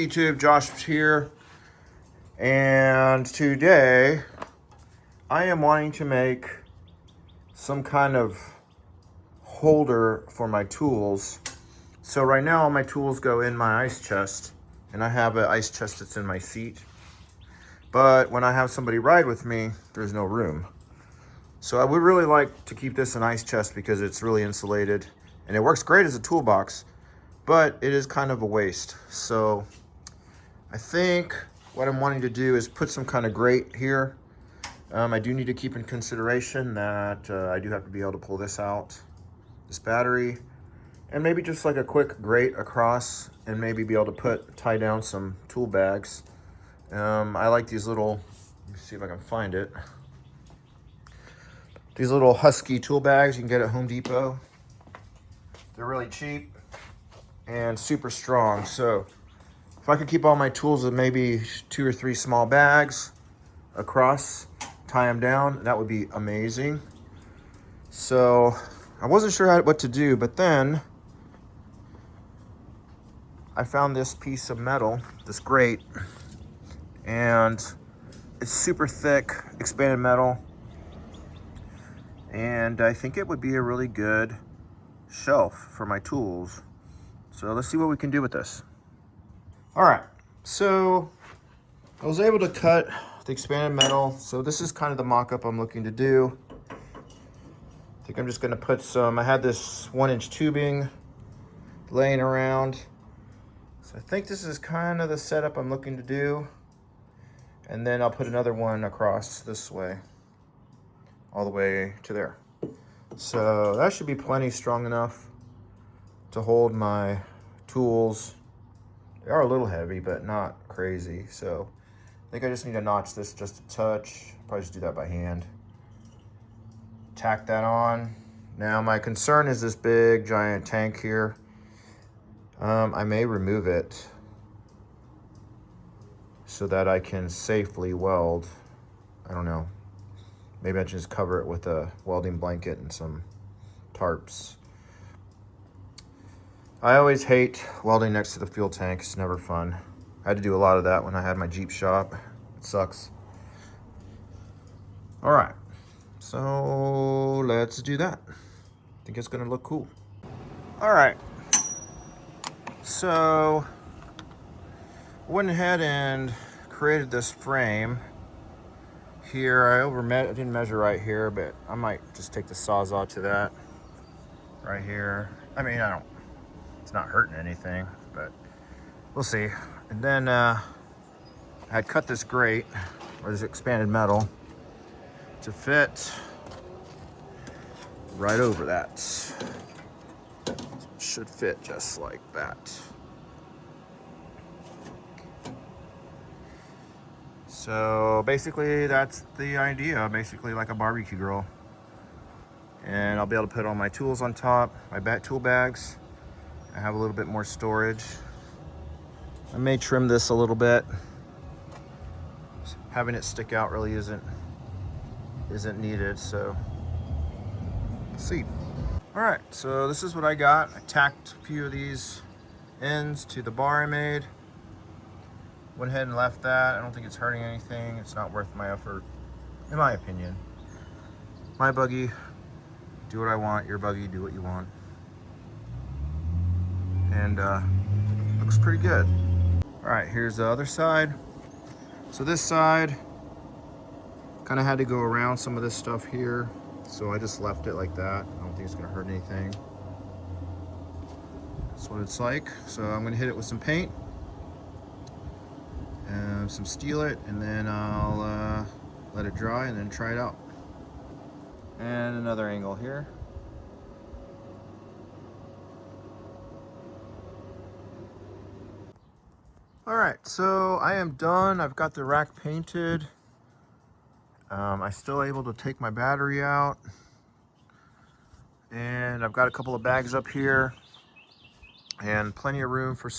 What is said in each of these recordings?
YouTube? Josh here, and today I am wanting to make some kind of holder for my tools. So right now all my tools go in my ice chest, and I have an ice chest that's in my seat. But when I have somebody ride with me, there's no room. So I would really like to keep this an ice chest because it's really insulated and it works great as a toolbox, but it is kind of a waste. So I think what I'm wanting to do is put some kind of grate here. I do need to keep in consideration that I do have to be able to pull this out, this battery, and maybe just like a quick grate across, and maybe be able to tie down some tool bags. I like these little, let me see if I can find it. These little Husky tool bags you can get at Home Depot. They're really cheap and super strong. So if I could keep all my tools in maybe 2 or 3 small bags across, tie them down, that would be amazing. So I wasn't sure what to do, but then I found this piece of metal, this grate, and it's super thick, expanded metal. And I think it would be a really good shelf for my tools. So let's see what we can do with this. All right, so I was able to cut the expanded metal. So this is kind of the mock-up I'm looking to do. I think I'm just gonna put some, I had this 1-inch tubing laying around. So I think this is kind of the setup I'm looking to do. And then I'll put another one across this way, all the way to there. So that should be plenty strong enough to hold my tools. They are a little heavy, but not crazy. So I think I just need to notch this just a touch. Probably just do that by hand. Tack that on. Now my concern is this big giant tank here. I may remove it so that I can safely weld. I don't know. Maybe I just cover it with a welding blanket and some tarps. I always hate welding next to the fuel tank. It's never fun. I had to do a lot of that when I had my Jeep shop. It sucks. All right, so let's do that. I think it's gonna look cool. All right, so went ahead and created this frame. Here, I didn't measure right here, but I might just take the Sawzall to that right here. I mean, it's not hurting anything, but we'll see. And then I had cut this grate, or this expanded metal, to fit right over that. So it should fit just like that. So basically that's the idea, basically like a barbecue grill. And I'll be able to put all my tools on top, my tool bags. I have a little bit more storage. I may trim this a little bit. Having it stick out really isn't needed, so let's see. All right, so this is what I got. I tacked a few of these ends to the bar I made. Went ahead and left that. I don't think it's hurting anything. It's not worth my effort, in my opinion. My buggy, do what I want. Your buggy, do what you want. And looks pretty good. All right, here's the other side. So this side, kind of had to go around some of this stuff here. So I just left it like that. I don't think it's gonna hurt anything. That's what it's like. So I'm gonna hit it with some paint. Some steel it, and then I'll let it dry and then try it out. And another angle here. All right, so I am done. I've got the rack painted. I'm still able to take my battery out. And I've got a couple of bags up here and plenty of room for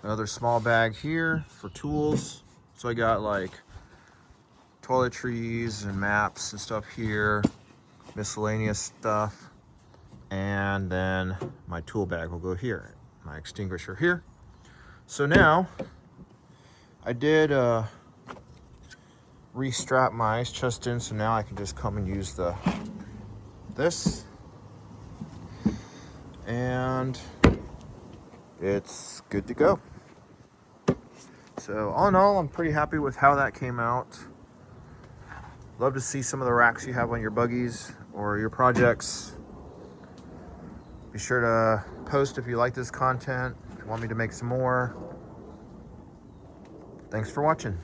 another small bag here for tools. So I got like toiletries and maps and stuff here, miscellaneous stuff. And then my tool bag will go here, my extinguisher here. So now I did restrap my ice chest in, so now I can just come and use this, and it's good to go. So all in all, I'm pretty happy with how that came out. Love to see some of the racks you have on your buggies or your projects. Be sure to post if you like this content, if you want me to make some more. Thanks for watching.